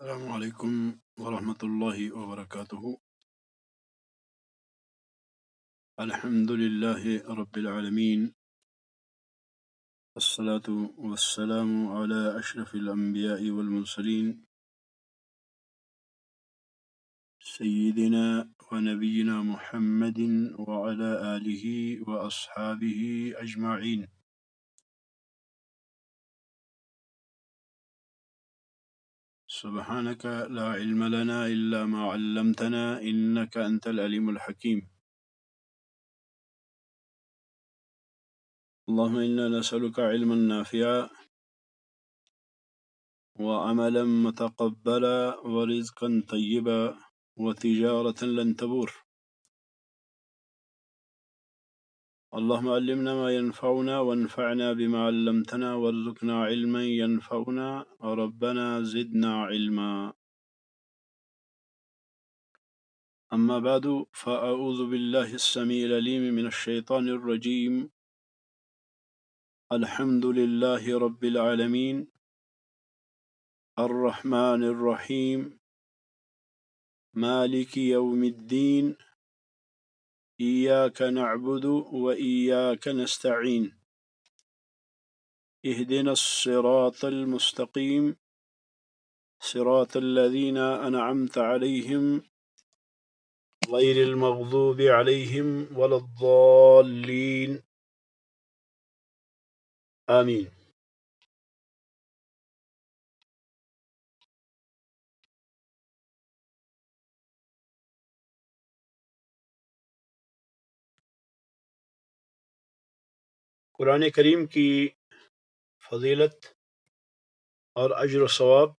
السلام علیکم ورحمۃ اللہ وبرکاتہ۔ الحمد للہ رب العالمین، الصلاة والسلام علی اشرف الانبیاء والمرسلین، سیدنا ونبینا محمد وعلی آلہ واصحابہ اجمعین۔ سبحانک لا علم لنا الا ما علمتنا انک انت العلیم الحکیم۔ اللهم انا نسألك علما نافعا وعملا متقبلا ورزقا طيبا وتجارة لن تبور۔ اللهم علمنا ما ينفعنا وانفعنا بما علمتنا وارزقنا علما ينفعنا ربنا زدنا علما۔ أما بعد فأعوذ بالله السميع العليم من الشيطان الرجيم۔ الحمد لله رب العالمين الرحمن الرحيم مالك يوم الدين إياك نعبد وإياك نستعين اهدنا الصراط المستقيم صراط الذين أنعمت عليهم غير المغضوب عليهم ولا الضالين آمين۔ قرآن کریم کی فضیلت اور اجر و ثواب،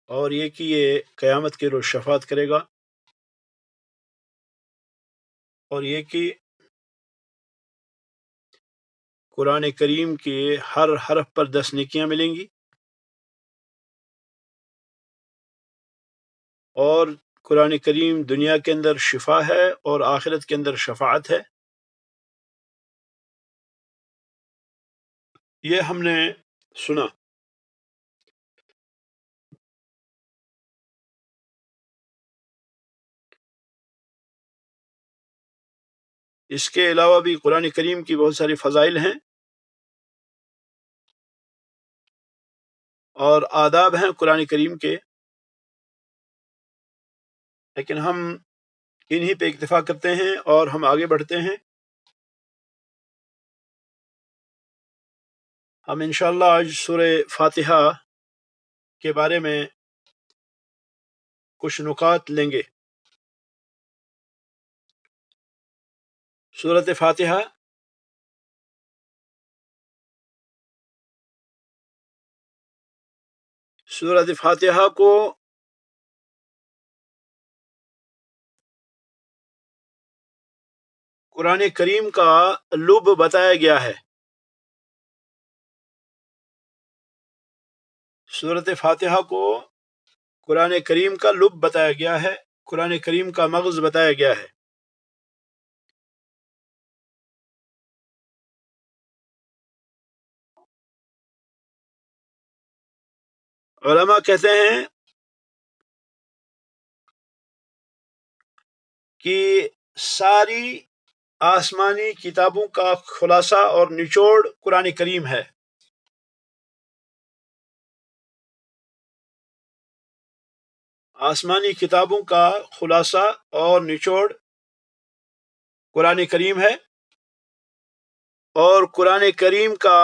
اور یہ کہ یہ قیامت کے روز شفاعت کرے گا، اور یہ کہ قرآن کریم کے ہر حرف پر 10 نیکیاں ملیں گی، اور قرآن کریم دنیا کے اندر شفا ہے اور آخرت کے اندر شفاعت ہے۔ یہ ہم نے سنا۔ اس کے علاوہ بھی قرآن کریم کی بہت ساری فضائل ہیں اور آداب ہیں قرآن کریم کے، لیکن ہم انہی پہ اکتفا کرتے ہیں اور ہم آگے بڑھتے ہیں۔ ہم انشاءاللہ آج سورہ فاتحہ کے بارے میں کچھ نکات لیں گے۔ سورۃ فاتحہ کو قرآن کریم کا لب بتایا گیا ہے۔ سورۃ فاتحہ کو قرآن کریم کا لب بتایا گیا ہے، قرآن کریم کا مغز بتایا گیا ہے۔ علماء کہتے ہیں کہ ساری آسمانی کتابوں کا خلاصہ اور نچوڑ قرآن کریم ہے۔ آسمانی کتابوں کا خلاصہ اور نچوڑ قرآن کریم ہے، اور قرآن کریم کا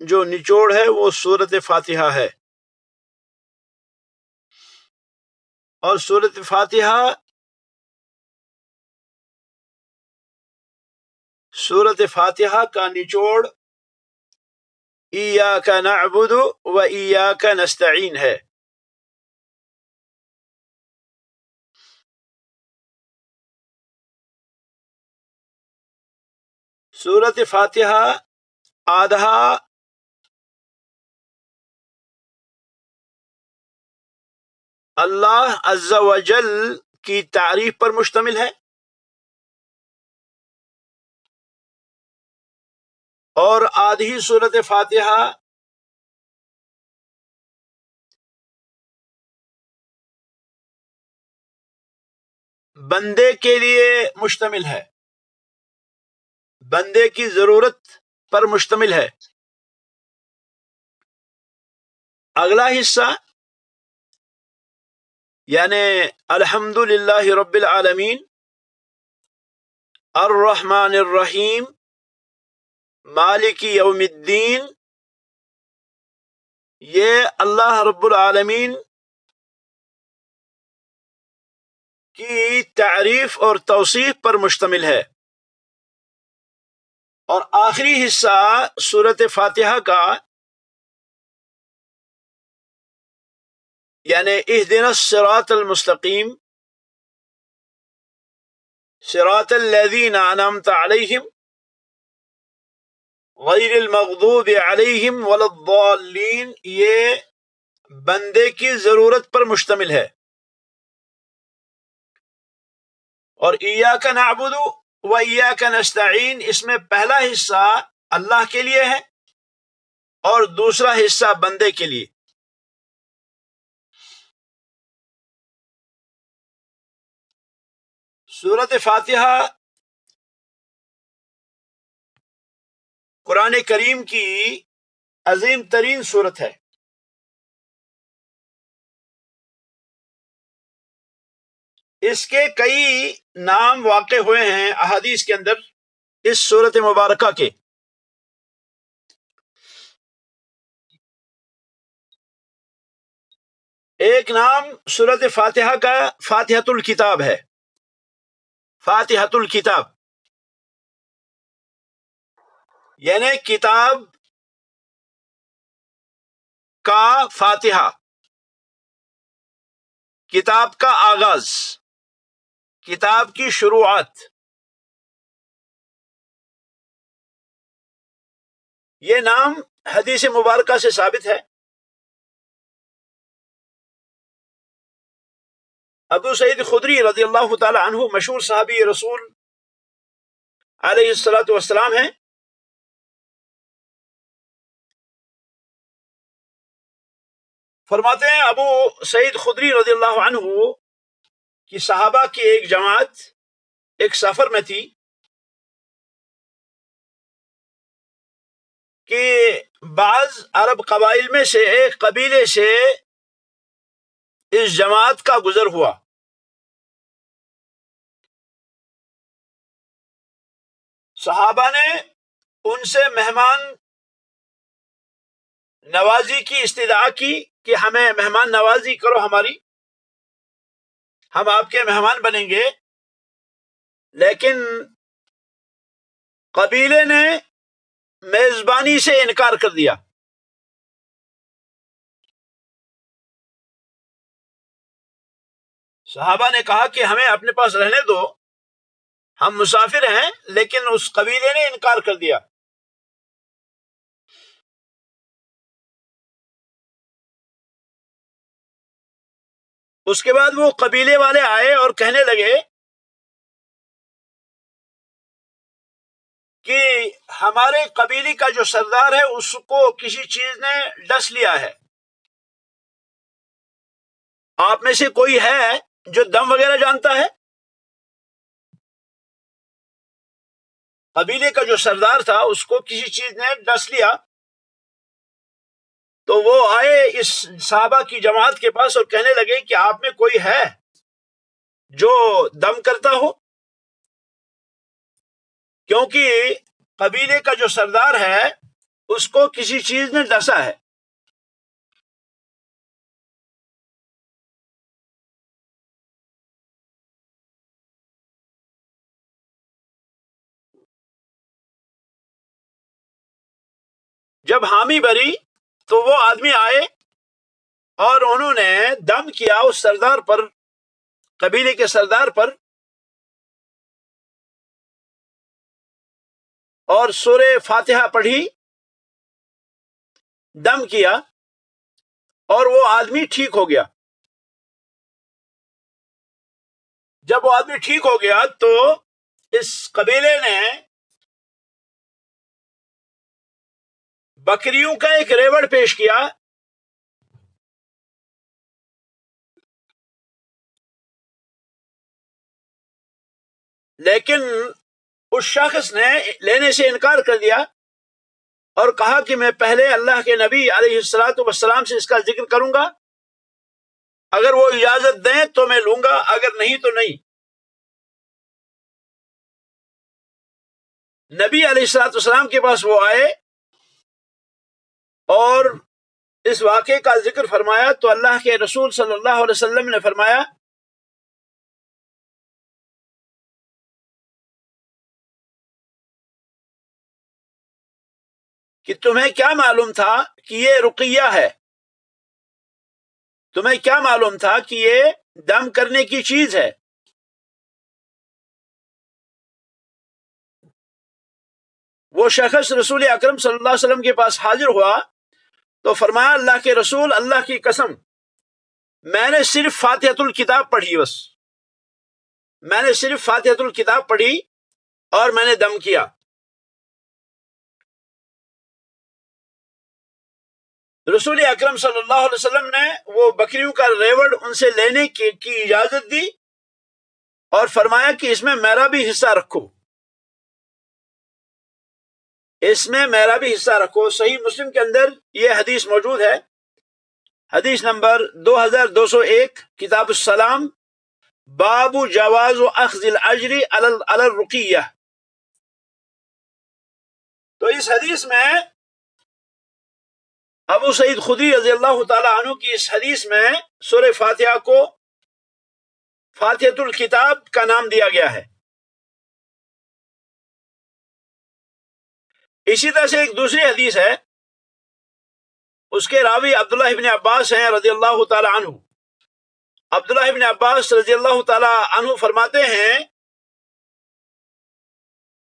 جو نچوڑ ہے وہ سورۃ فاتحہ ہے۔ اور سورۃ فاتحہ کا نچوڑ ایاک نعبد و ایاک نستعین ہے۔ سورۃ فاتحہ آدھا اللہ عز و جل کی تعریف پر مشتمل ہے، اور آدھی سورۃ فاتحہ بندے کے لیے مشتمل ہے، بندے کی ضرورت پر مشتمل ہے۔ اگلا حصہ یعنی الحمدللہ رب العالمین الرحمن الرحیم مالک یوم الدین، یہ اللہ رب العالمین کی تعریف اور توصیف پر مشتمل ہے۔ اور آخری حصہ سورۃ فاتحہ کا یعنی اہدنا الصراط المستقیم صراط الذین انعمت علیہم غیر المغضوب علیہم ولا الضالین، یہ بندے کی ضرورت پر مشتمل ہے۔ اور ایاک نعبد و ایاک نستعین، اس میں پہلا حصہ اللہ کے لیے ہے اور دوسرا حصہ بندے کے لیے۔ سورۃ فاتحہ قرآن کریم کی عظیم ترین سورت ہے۔ اس کے کئی نام واقع ہوئے ہیں احادیث کے اندر اس سورت مبارکہ کے۔ ایک نام سورت فاتحہ کا فاتحۃ الکتاب ہے، فاتحۃ الکتاب یعنی کتاب کا فاتحہ، کتاب کا آغاز، کتاب کی شروعات۔ یہ نام حدیث مبارکہ سے ثابت ہے۔ ابو سعید خدری رضی اللہ تعالی عنہ مشہور صحابی رسول علیہ الصلاۃ والسلام ہیں۔ فرماتے ہیں ابو سعید خدری رضی اللہ عنہ کہ صحابہ کی ایک جماعت ایک سفر میں تھی کہ بعض عرب قبائل میں سے ایک قبیلے سے اس جماعت کا گزر ہوا۔ صحابہ نے ان سے مہمان نوازی کی استدعا کی کہ ہمیں مہمان نوازی کرو ہماری، ہم آپ کے مہمان بنیں گے، لیکن قبیلے نے میزبانی سے انکار کر دیا۔ صحابہ نے کہا کہ ہمیں اپنے پاس رہنے دو، ہم مسافر ہیں، لیکن اس قبیلے نے انکار کر دیا۔ اس کے بعد وہ قبیلے والے آئے اور کہنے لگے کہ ہمارے قبیلے کا جو سردار ہے اس کو کسی چیز نے ڈس لیا ہے، آپ میں سے کوئی ہے جو دم وغیرہ جانتا ہے؟ قبیلے کا جو سردار تھا اس کو کسی چیز نے ڈس لیا، تو وہ آئے اس صحابہ کی جماعت کے پاس اور کہنے لگے کہ آپ میں کوئی ہے جو دم کرتا ہو، کیونکہ قبیلے کا جو سردار ہے اس کو کسی چیز نے ڈسا ہے۔ جب حامی بری تو وہ آدمی آئے اور انہوں نے دم کیا اس سردار پر، قبیلے کے سردار پر، اور سورہ فاتحہ پڑھی، دم کیا، اور وہ آدمی ٹھیک ہو گیا۔ جب وہ آدمی ٹھیک ہو گیا تو اس قبیلے نے بکریوں کا ایک ریوڑ پیش کیا، لیکن اس شخص نے لینے سے انکار کر دیا اور کہا کہ میں پہلے اللہ کے نبی علیہ الصلوۃ والسلام سے اس کا ذکر کروں گا، اگر وہ اجازت دیں تو میں لوں گا، اگر نہیں تو نہیں۔ نبی علیہ الصلوۃ والسلام کے پاس وہ آئے اور اس واقعے کا ذکر فرمایا تو اللہ کے رسول صلی اللہ علیہ وسلم نے فرمایا کہ تمہیں کیا معلوم تھا کہ یہ رقیہ ہے؟ تمہیں کیا معلوم تھا کہ یہ دم کرنے کی چیز ہے؟ وہ شخص رسول اکرم صلی اللہ علیہ وسلم کے پاس حاضر ہوا تو فرمایا اللہ کے رسول، اللہ کی قسم میں نے صرف فاتحۃ الکتاب پڑھی، بس میں نے صرف فاتحۃ الکتاب پڑھی اور میں نے دم کیا۔ رسول اکرم صلی اللہ علیہ وسلم نے وہ بکریوں کا ریوڑ ان سے لینے کی اجازت دی اور فرمایا کہ اس میں میرا بھی حصہ رکھو، اس میں میرا بھی حصہ رکھو۔ صحیح مسلم کے اندر یہ حدیث موجود ہے، حدیث نمبر 2201، کتاب السلام، باب جواز اخذ الاجر علی الرقیہ۔ تو اس حدیث میں ابو سعید خدری رضی اللہ تعالی عنہ کی اس حدیث میں سورہ فاتحہ کو فاتحۃ الکتاب کا نام دیا گیا ہے۔ اسی طرح سے ایک دوسری حدیث ہے، اس کے راوی عبداللہ ابن عباس ہیں رضی اللہ تعالی عنہ۔ عبداللہ ابن عباس رضی اللہ تعالی عنہ فرماتے ہیں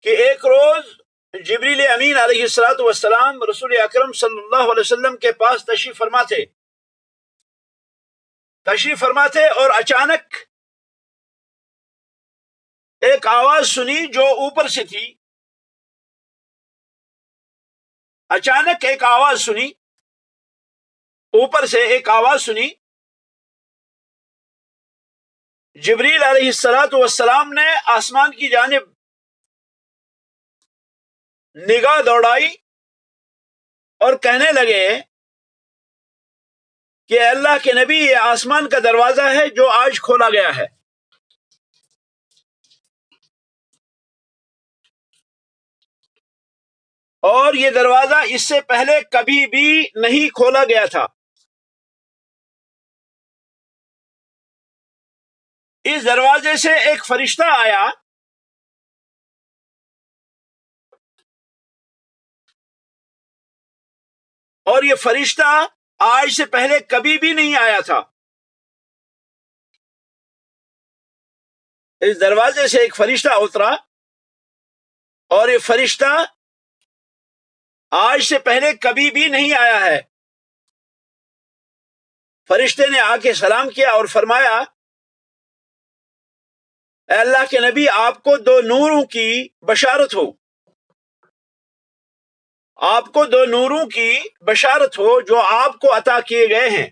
کہ ایک روز جبریل امین علیہ الصلوۃ والسلام رسول اکرم صلی اللہ علیہ وسلم کے پاس تشریف فرما تھے اور اچانک ایک آواز سنی جو اوپر سے تھی۔ اچانک ایک آواز سنی، اوپر سے ایک آواز سنی۔ جبریل علیہ الصلوۃ والسلام نے آسمان کی جانب نگاہ دوڑائی اور کہنے لگے کہ اللہ کے نبی، یہ آسمان کا دروازہ ہے جو آج کھولا گیا ہے، اور یہ دروازہ اس سے پہلے کبھی بھی نہیں کھولا گیا تھا۔ اس دروازے سے ایک فرشتہ آیا اور یہ فرشتہ آج سے پہلے کبھی بھی نہیں آیا تھا۔ اس دروازے سے ایک فرشتہ اترا اور یہ فرشتہ آج سے پہلے کبھی بھی نہیں آیا ہے۔ فرشتے نے آ کے سلام کیا اور فرمایا، اے اللہ کے نبی، آپ کو دو نوروں کی بشارت ہو، آپ کو دو نوروں کی بشارت ہو جو آپ کو عطا کیے گئے ہیں،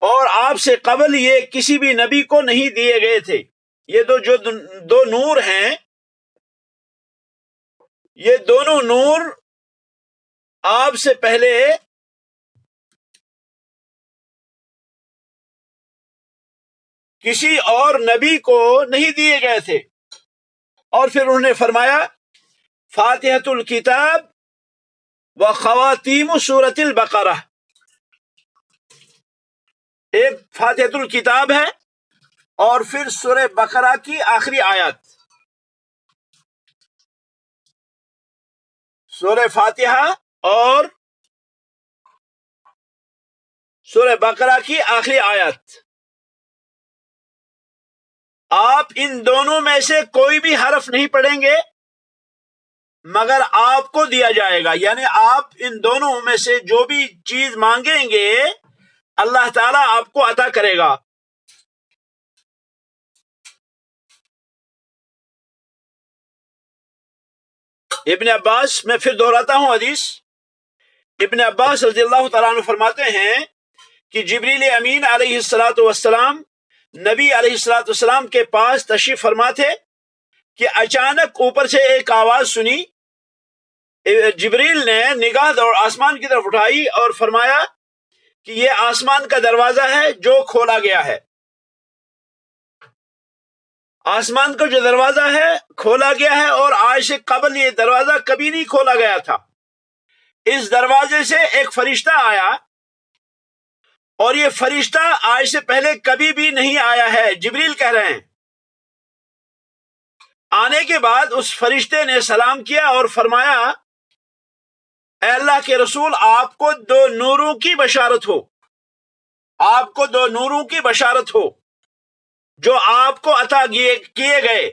اور آپ سے قبل یہ کسی بھی نبی کو نہیں دیے گئے تھے۔ یہ جو دو نور ہیں، یہ دونوں نور آپ سے پہلے کسی اور نبی کو نہیں دیے گئے تھے۔ اور پھر انہوں نے فرمایا، فاتحۃ الکتاب و خواتیم سورۃ البقرہ۔ ایک فاتحۃ الکتاب ہے اور پھر سورہ بقرہ کی آخری آیات۔ سورہ فاتحہ اور سورہ بقرہ کی آخری آیات۔ آپ ان دونوں میں سے کوئی بھی حرف نہیں پڑھیں گے مگر آپ کو دیا جائے گا، یعنی آپ ان دونوں میں سے جو بھی چیز مانگیں گے اللہ تعالیٰ آپ کو عطا کرے گا۔ ابن عباس، میں پھر دہراتا ہوں حدیث، ابن عباس رضی اللہ تعالیٰ عنہ فرماتے ہیں کہ جبریل امین علیہ الصلوۃ والسلام نبی علیہ الصلوۃ والسلام کے پاس تشریف فرما تھے کہ اچانک اوپر سے ایک آواز سنی. جبریل نے نگاہ اور آسمان کی طرف اٹھائی اور فرمایا کہ یہ آسمان کا دروازہ ہے جو کھولا گیا ہے. آسمان کا جو دروازہ ہے کھولا گیا ہے، اور آج سے قبل یہ دروازہ کبھی نہیں کھولا گیا تھا. اس دروازے سے ایک فرشتہ آیا، اور یہ فرشتہ آج سے پہلے کبھی بھی نہیں آیا ہے. جبریل کہہ رہے ہیں. آنے کے بعد اس فرشتے نے سلام کیا اور فرمایا، اے اللہ کے رسول، آپ کو 2 نوروں کی بشارت ہو، آپ کو 2 نوروں کی بشارت ہو جو آپ کو عطا کیے گئے.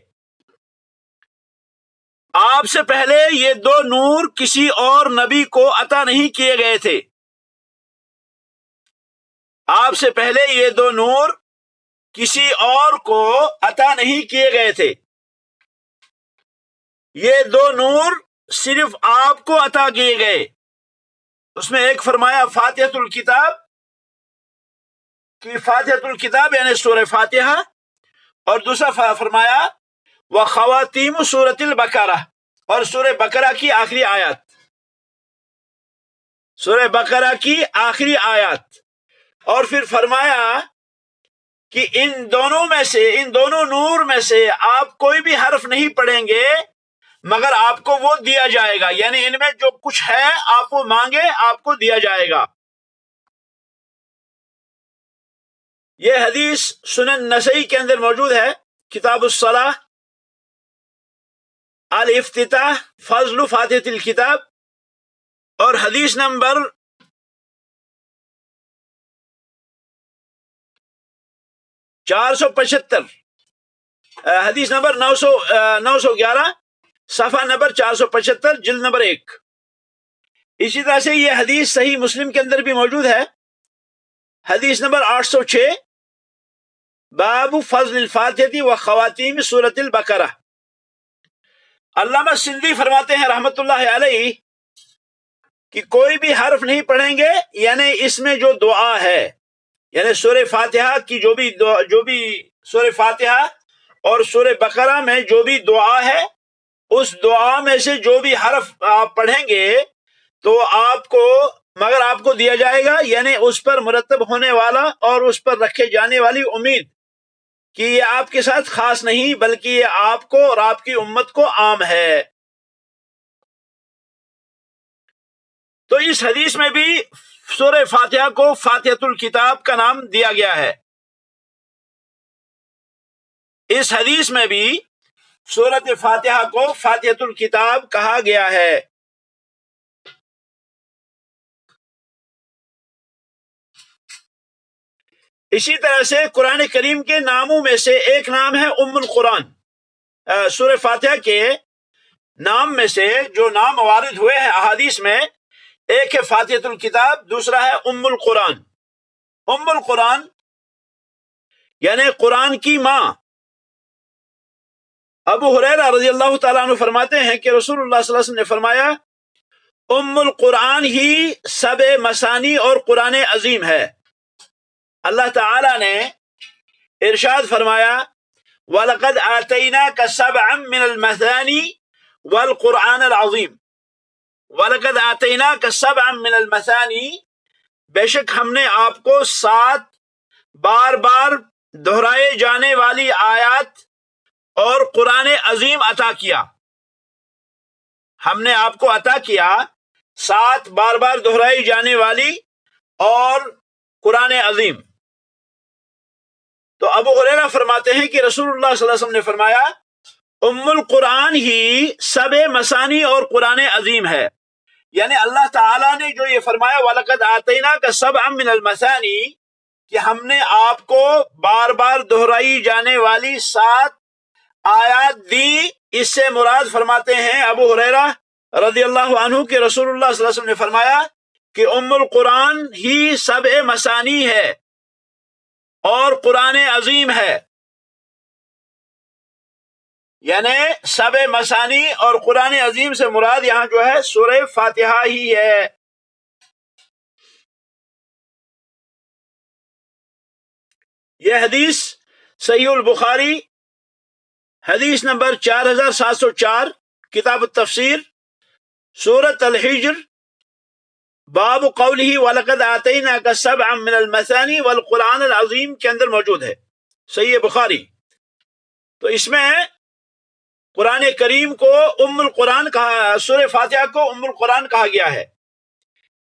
آپ سے پہلے یہ 2 نور کسی اور نبی کو عطا نہیں کیے گئے تھے. آپ سے پہلے یہ 2 نور کسی اور کو عطا نہیں کیے گئے تھے. یہ 2 نور صرف آپ کو عطا کیے گئے. اس میں ایک فرمایا فاتحۃ الکتاب، کہ فاتحۃ الکتاب یعنی سورہ فاتحہ، اور دوسرا فرمایا وخواتیم سورۃ البقرہ، اور سورہ بقرہ کی آخری آیات. سورہ بقرہ کی آخری آیات. اور پھر فرمایا کہ ان دونوں نور میں سے آپ کوئی بھی حرف نہیں پڑھیں گے مگر آپ کو وہ دیا جائے گا، یعنی ان میں جو کچھ ہے آپ وہ مانگے آپ کو دیا جائے گا. یہ حدیث سنن نسائی کے اندر موجود ہے، کتاب الصلاح، الافتتاح، فضل فاتحۃ الکتاب، اور حدیث نمبر 475، حدیث نمبر 911، صفحہ نمبر 475، جلد نمبر 1. اسی طرح سے یہ حدیث صحیح مسلم کے اندر بھی موجود ہے، حدیث نمبر 806، باب فضل الفاتحہ و خواتیم سورۃ البقرہ. علامہ سندھی فرماتے ہیں رحمت اللہ علیہ کہ کوئی بھی حرف نہیں پڑھیں گے، یعنی اس میں جو دعا ہے، یعنی سورہ فاتحہ کی جو بھی سورہ فاتحہ اور سورہ بقرہ میں جو بھی دعا ہے، اس دعا میں سے جو بھی حرف آپ پڑھیں گے تو مگر آپ کو دیا جائے گا، یعنی اس پر مرتب ہونے والا اور اس پر رکھے جانے والی امید کہ یہ آپ کے ساتھ خاص نہیں بلکہ یہ آپ کو اور آپ کی امت کو عام ہے. تو اس حدیث میں بھی سورہ فاتحہ کو فاتحۃ الکتاب کا نام دیا گیا ہے. اس حدیث میں بھی سورۃ فاتحہ کو فاتحۃ الکتاب کہا گیا ہے. اسی طرح سے قرآن کریم کے ناموں میں سے ایک نام ہے ام القرآن. سورہ فاتحہ کے نام میں سے جو نام وارد ہوئے ہیں احادیث میں، ایک ہے فاتحۃ الکتاب، دوسرا ہے ام القرآن. ام القرآن یعنی قرآن کی ماں. ابو ہریرہ رضی اللہ تعالیٰ عنہ فرماتے ہیں کہ رسول اللہ صلی اللہ علیہ وسلم نے فرمایا، ام القرآن ہی سبع مثانی اور قرآن عظیم ہے. اللہ تعالیٰ نے ارشاد فرمایا، وَلَقَدْ آتَيْنَاكَ سَبْعًا مِّنَ الْمَثَانِي وَالْقُرْآنَ الْعَظِيمِ. وَلَقَدْ آتَيْنَاكَ سَبْعًا مِّنَ الْمَثَانِي، بے شک ہم نے آپ کو 7 بار بار دہرائے جانے والی آیات اور قرآن عظیم عطا کیا. ہم نے آپ کو عطا کیا 7 بار بار دہرائی جانے والی اور قرآن عظیم. تو ابو ہریرہ فرماتے ہیں کہ رسول اللہ صلی اللہ علیہ وسلم نے فرمایا، ام القرآن ہی سبع مثانی اور قرآن عظیم ہے. یعنی اللہ تعالیٰ نے جو یہ فرمایا وَلَقَدْ آتَيْنَاكَ سَبْعًا مِّنَ الْمَثَانِي، کہ ہم نے آپ کو بار بار دہرائی جانے والی 7 آیات دی، اس سے مراد فرماتے ہیں ابو ہریرہ رضی اللہ عنہ کہ رسول اللہ صلی اللہ علیہ وسلم نے فرمایا کہ ام القرآن ہی سبع مثانی ہے اور قرآن عظیم ہے. یعنی سبع مثانی اور قرآن عظیم سے مراد یہاں جو ہے سورہ فاتحہ ہی ہے. یہ حدیث صحیح البخاری حدیث نمبر 4704، کتاب التفسیر، سورۃ الحجر، باب قولہ وَلَقَدْ آتَيْنَاكَ سَبْعًا مِنَ الْمَثَانِي وَالْقُرْآنِ الْعَظِيمِ کے اندر موجود ہے، صحیح بخاری۔ تو اس میں قرآن کریم کو ام القرآن کہا، سورہ فاتحہ کو ام القرآن کہا گیا ہے۔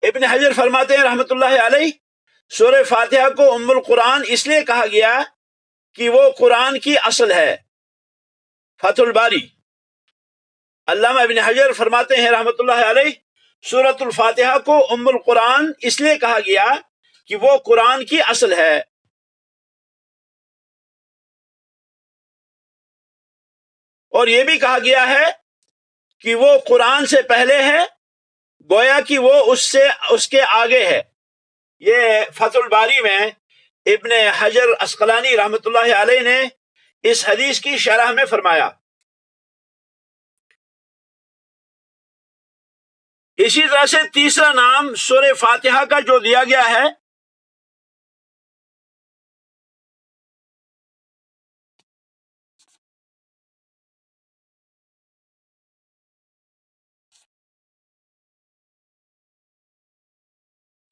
ابن حجر فرماتے ہیں رحمۃ اللہ علیہ، سورہ فاتحہ کو ام القرآن اس لیے کہا گیا کہ وہ قرآن کی اصل ہے۔ فتح الباری، علامہ ابن حجر فرماتے ہیں رحمۃ اللہ علیہ، سورۃ الفاتحہ کو ام القرآن اس لیے کہا گیا کہ وہ قرآن کی اصل ہے۔ اور یہ بھی کہا گیا ہے کہ وہ قرآن سے پہلے ہے، گویا کہ وہ اس کے آگے ہے۔ یہ فتح الباری میں ابن حجر عسقلانی رحمۃ اللہ علیہ نے اس حدیث کی شرح میں فرمایا۔ اسی طرح سے تیسرا نام سورہ فاتحہ کا جو دیا گیا ہے،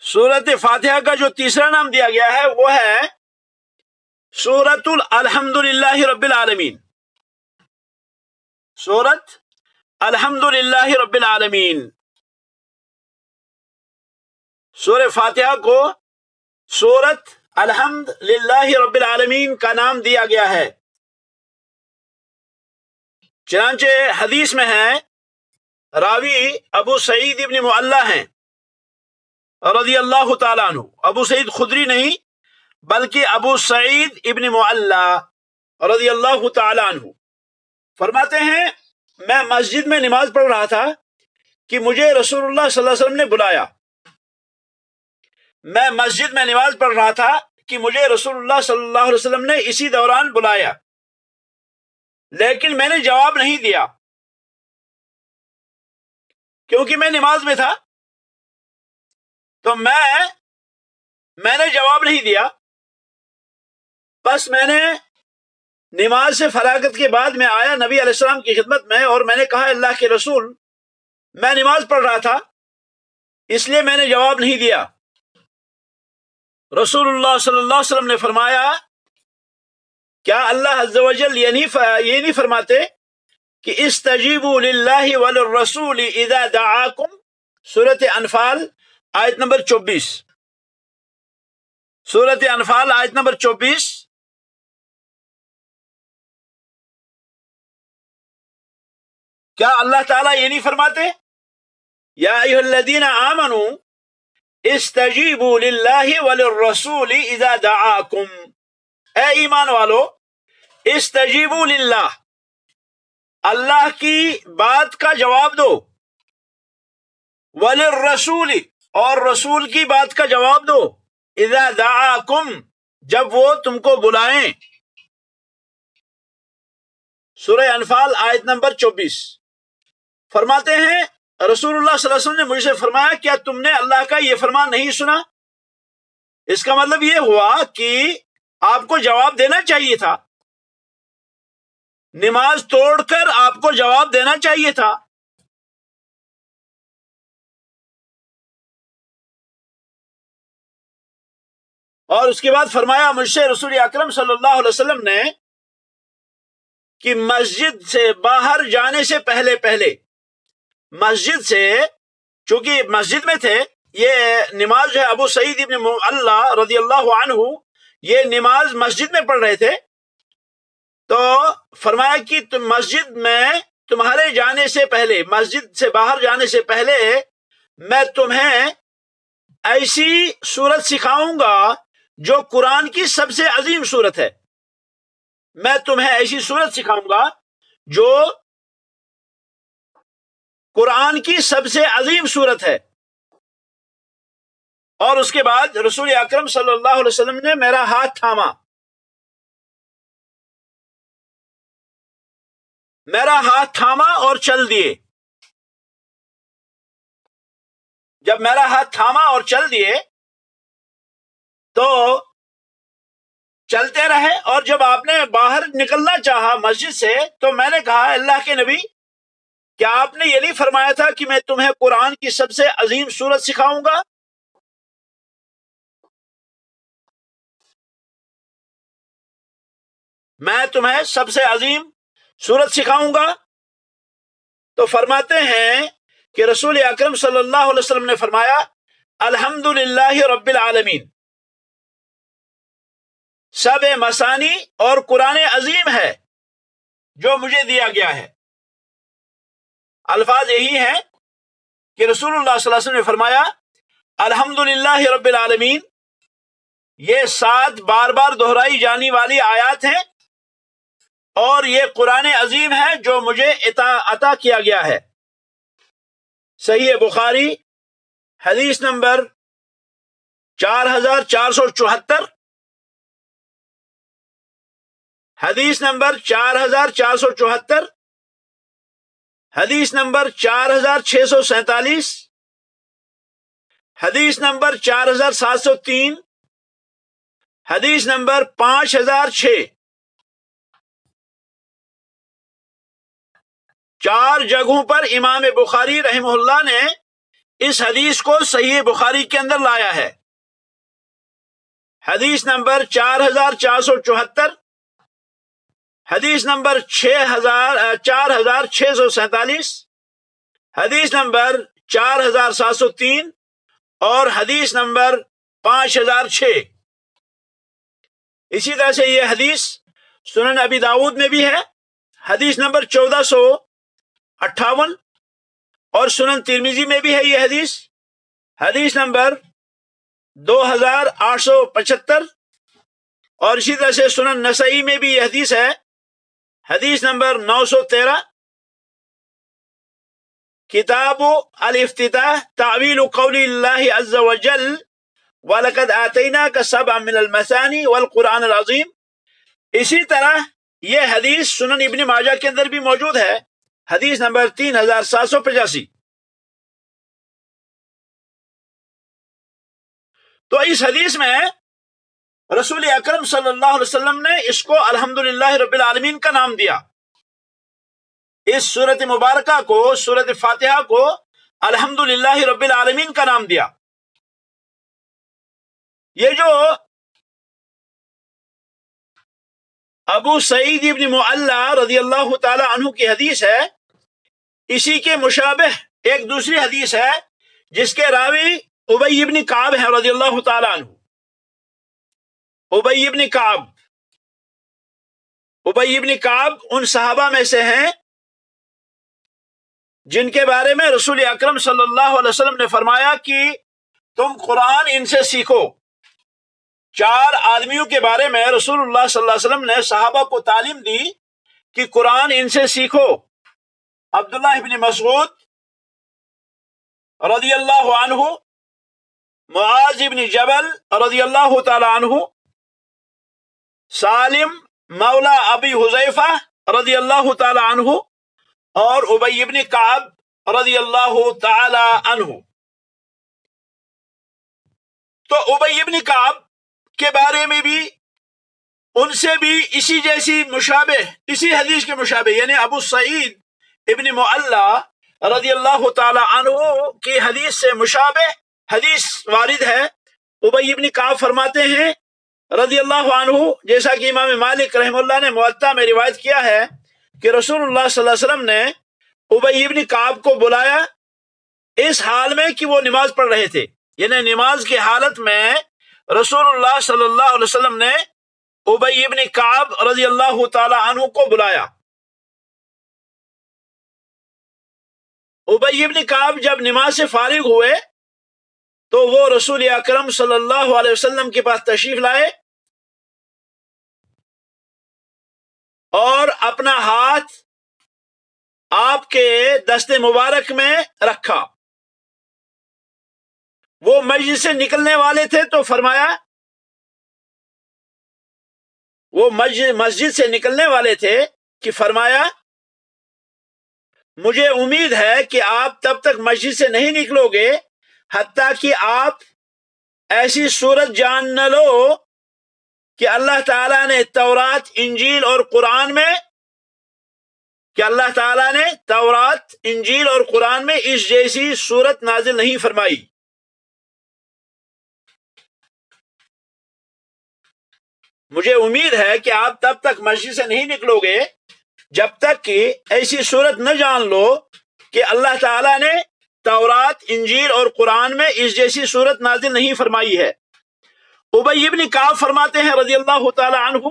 سورۃ فاتحہ کا جو تیسرا نام دیا گیا ہے وہ ہے سورۃ الحمد للہ رب العالمین، سورۃ الحمد للہ رب العالمین۔ سورہ فاتحہ کو سورۃ الحمد للہ رب العالمین کا نام دیا گیا ہے۔ چنانچہ حدیث میں ہے، راوی ابو سعید ابن معلہ ہیں رضی اللہ تعالیٰ عنہ، ابو سعید خدری نہیں بلکہ ابو سعید ابن معلہ رضی اللہ تعالیٰ عنہ فرماتے ہیں، میں مسجد میں نماز پڑھ رہا تھا کہ مجھے رسول اللہ صلی اللہ علیہ وسلم نے بلایا۔ میں مسجد میں نماز پڑھ رہا تھا کہ مجھے رسول اللہ صلی اللہ علیہ وسلم نے اسی دوران بلایا، لیکن میں نے جواب نہیں دیا کیونکہ میں نماز میں تھا، تو میں نے جواب نہیں دیا۔ بس میں نے نماز سے فراغت کے بعد میں آیا نبی علیہ السلام کی خدمت میں، اور میں نے کہا، اللہ کے رسول، میں نماز پڑھ رہا تھا اس لیے میں نے جواب نہیں دیا۔ رسول اللہ صلی اللہ علیہ وسلم نے فرمایا، کیا اللہ عز و جل یہ نہیں فرماتے کہ استجیبوا للہ وللرسول اذا دعاکم؟ سورۃ انفال آیت نمبر 24، سورۃ انفال آیت نمبر 24۔ کیا اللہ تعالیٰ یہ نہیں فرماتے، یا ایھا الذین آمنوا استجیبوا للہ وللرسول اذا دعاکم، اے ایمان والو، استجیبوا للہ، اللہ کی بات کا جواب دو، وللرسول، اور رسول کی بات کا جواب دو، اذا دعاکم، جب وہ تم کو بلائیں۔ سورہ انفال آیت نمبر 24۔ فرماتے ہیں رسول اللہ صلی اللہ علیہ وسلم نے مجھ سے فرمایا، کیا تم نے اللہ کا یہ فرمان نہیں سنا؟ اس کا مطلب یہ ہوا کہ آپ کو جواب دینا چاہیے تھا، نماز توڑ کر آپ کو جواب دینا چاہیے تھا۔ اور اس کے بعد فرمایا مجھ سے رسول اکرم صلی اللہ علیہ وسلم نے کہ مسجد سے باہر جانے سے پہلے مسجد سے، چونکہ مسجد میں تھے، یہ نماز جو ہے ابو سعید ابن معلہ رضی اللہ عنہ یہ نماز مسجد میں پڑھ رہے تھے، تو فرمایا کہ تم مسجد میں تمہارے جانے سے پہلے، مسجد سے باہر جانے سے پہلے میں تمہیں ایسی صورت سکھاؤں گا جو قرآن کی سب سے عظیم صورت ہے۔ میں تمہیں ایسی صورت سکھاؤں گا جو قرآن کی سب سے عظیم صورت ہے۔ اور اس کے بعد رسول اکرم صلی اللہ علیہ وسلم نے میرا ہاتھ تھاما اور چل دیے۔ جب میرا ہاتھ تھاما اور چل دیے تو چلتے رہے، اور جب آپ نے باہر نکلنا چاہا مسجد سے تو میں نے کہا اللہ کے نبی، کیا آپ نے یہ نہیں فرمایا تھا کہ میں تمہیں قرآن کی سب سے عظیم سورت سکھاؤں گا؟ میں تمہیں سب سے عظیم سورت سکھاؤں گا؟ تو فرماتے ہیں کہ رسول اکرم صلی اللہ علیہ وسلم نے فرمایا الحمد للہ رب العالمین، سب مسانی اور قرآن عظیم ہے جو مجھے دیا گیا ہے۔ الفاظ یہی ہیں کہ رسول اللہ صلی اللہ علیہ وسلم نے فرمایا الحمد للہ رب العالمین، یہ 7 بار بار دہرائی جانے والی آیات ہیں، اور یہ قرآن عظیم ہے جو مجھے عطا کیا گیا ہے۔ صحیح بخاری حدیث نمبر 4474، حدیث نمبر 4474، حدیث نمبر 4647، حدیث نمبر 4703، حدیث نمبر 5006۔ 4 جگہوں پر امام بخاری رحمہ اللہ نے اس حدیث کو صحیح بخاری کے اندر لایا ہے۔ حدیث نمبر 4474، حدیث نمبر 4647، حدیث نمبر 4703 اور حدیث نمبر 5006۔ اسی طرح سے یہ حدیث سنن ابی داؤد میں بھی ہے، حدیث نمبر 1458، اور سنن ترمذی میں بھی ہے یہ حدیث، حدیث نمبر 2875، اور اسی طرح سے سنن نسائی میں بھی یہ حدیث ہے، حدیث نمبر 913۔ کتاب الافتتاح تعویل قول اللہ عز وجل وَلَقَدْ آتَيْنَاكَ سَبْعًا مِنَ الْمَثَانِي وَالْقُرْآنِ الْعَظِيمِ۔ اسی طرح یہ حدیث سنن ابن ماجہ کے اندر بھی موجود ہے، حدیث نمبر 3785۔ تو اس حدیث میں رسول اکرم صلی اللہ علیہ وسلم نے اس کو الحمدللہ رب العالمین کا نام دیا۔ اس سورت مبارکہ کو، سورت فاتحہ کو الحمدللہ رب العالمین کا نام دیا۔ یہ جو ابو سعید ابن معلا رضی اللہ تعالی عنہ کی حدیث ہے، اسی کے مشابہ ایک دوسری حدیث ہے جس کے راوی ابی ابن کعب ہیں رضی اللہ تعالی عنہ۔ ابی ابن کعب ان صحابہ میں سے ہیں جن کے بارے میں رسول اکرم صلی اللہ علیہ وسلم نے فرمایا کہ تم قرآن ان سے سیکھو۔ 4 آدمیوں کے بارے میں رسول اللہ صلی اللہ علیہ وسلم نے صحابہ کو تعلیم دی کہ قرآن ان سے سیکھو۔ عبداللہ ابن مسعود رضی اللہ عنہ، معاذ ابن جبل رضی اللہ تعالی عنہ، سالم مولا ابی حذیفہ رضی اللہ تعالی عنہ، اور ابی ابن کعب رضی اللہ تعالی عنہ۔ تو ابی ابن کعب کے بارے میں بھی ان سے بھی اسی جیسی مشابہ، اسی حدیث کے مشابہ، یعنی ابو سعید ابن معلا رضی اللہ تعالی عنہ کی حدیث سے مشابہ حدیث وارد ہے۔ ابی ابن کعب فرماتے ہیں رضی اللہ عنہ، جیسا کہ امام مالک رحمہ اللہ نے موطا میں روایت کیا ہے کہ رسول اللہ صلی اللہ علیہ وسلم نے ابی ابن کعب کو بلایا اس حال میں کہ وہ نماز پڑھ رہے تھے، یعنی نماز کی حالت میں رسول اللہ صلی اللہ علیہ وسلم نے ابی ابن کعب رضی اللہ تعالی عنہ کو بلایا۔ ابی ابن کعب جب نماز سے فارغ ہوئے تو وہ رسول اکرم صلی اللہ علیہ وسلم کے پاس تشریف لائے اور اپنا ہاتھ آپ کے دست مبارک میں رکھا۔ وہ مسجد سے نکلنے والے تھے تو فرمایا، وہ مسجد سے نکلنے والے تھے کہ فرمایا مجھے امید ہے کہ آپ تب تک مسجد سے نہیں نکلو گے حتیٰ کہ آپ ایسی صورت جان نہ لو کہ اللہ تعالیٰ نے تورات، انجیل اور قرآن میں اس جیسی صورت نازل نہیں فرمائی. مجھے امید ہے کہ آپ تب تک مسجد سے نہیں نکلو گے جب تک کہ ایسی صورت نہ جان لو کہ اللہ تعالیٰ نے تورات، انجیل اور قرآن میں اس جیسی صورت نازل نہیں فرمائی ہے. ابی بن کعب فرماتے ہیں رضی اللہ تعالی عنہ،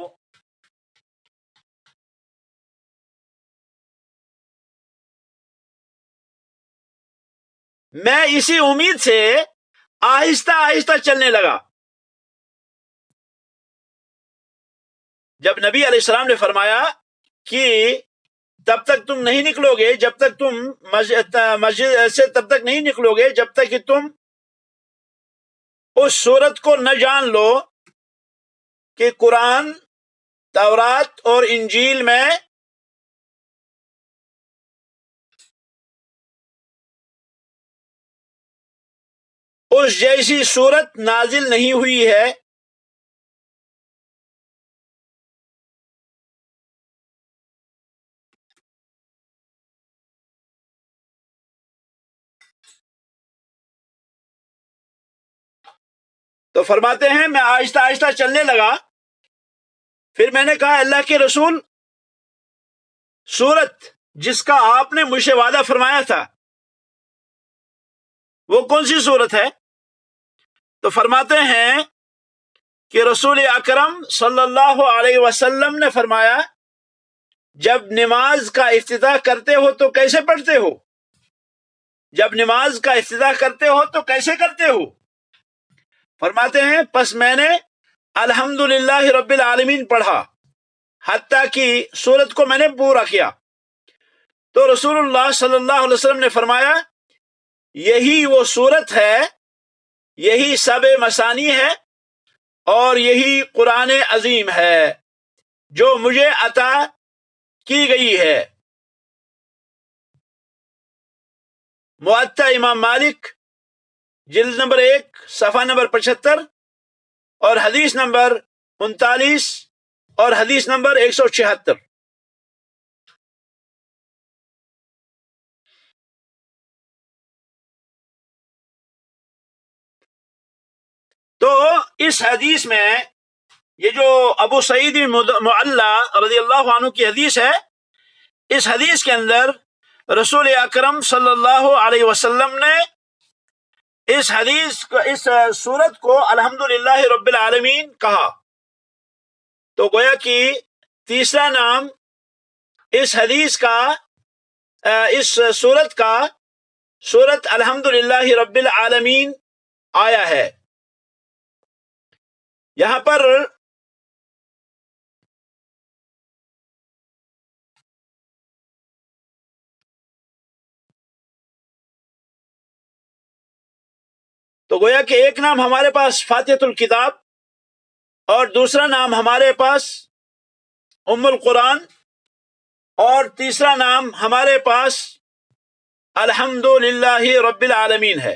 میں اسی امید سے آہستہ آہستہ چلنے لگا. جب نبی علیہ السلام نے فرمایا کہ تب تک تم نہیں نکلو گے جب تک تم مسجد سے تب تک نہیں نکلو گے جب تک کہ تم اس صورت کو نہ جان لو کہ قرآن، تورات اور انجیل میں اس جیسی صورت نازل نہیں ہوئی ہے. تو فرماتے ہیں میں آہستہ آہستہ چلنے لگا. پھر میں نے کہا اللہ کے رسول، صورت جس کا آپ نے مجھ سے وعدہ فرمایا تھا وہ کون سی صورت ہے؟ تو فرماتے ہیں کہ رسول اکرم صلی اللہ علیہ وسلم نے فرمایا جب نماز کا افتتاح کرتے ہو تو کیسے پڑھتے ہو؟ جب نماز کا افتتاح کرتے ہو تو کیسے کرتے ہو؟ فرماتے ہیں پس میں نے الحمدللہ رب العالمین پڑھا حتیٰ کہ سورت کو میں نے پورا کیا. تو رسول اللہ صلی اللہ علیہ وسلم نے فرمایا یہی وہ سورت ہے، یہی سب مثانی ہے اور یہی قرآن عظیم ہے جو مجھے عطا کی گئی ہے. موطا امام مالک جلد نمبر 1 صفحہ نمبر 75 اور حدیث نمبر 39 اور حدیث نمبر 176. تو اس حدیث میں یہ جو ابو سعید معلا رضی اللہ عنہ کی حدیث ہے، اس حدیث کے اندر رسول اکرم صلی اللہ علیہ وسلم نے اس سورت کو الحمدللہ رب العالمین کہا. تو گویا کہ تیسرا نام اس حدیث کا، اس سورت کا، سورت الحمدللہ رب العالمین آیا ہے. یہاں پر تو گویا کہ ایک نام ہمارے پاس فاتحۃ الکتاب اور دوسرا نام ہمارے پاس ام القرآن اور تیسرا نام ہمارے پاس الحمدللہ رب العالمین ہے.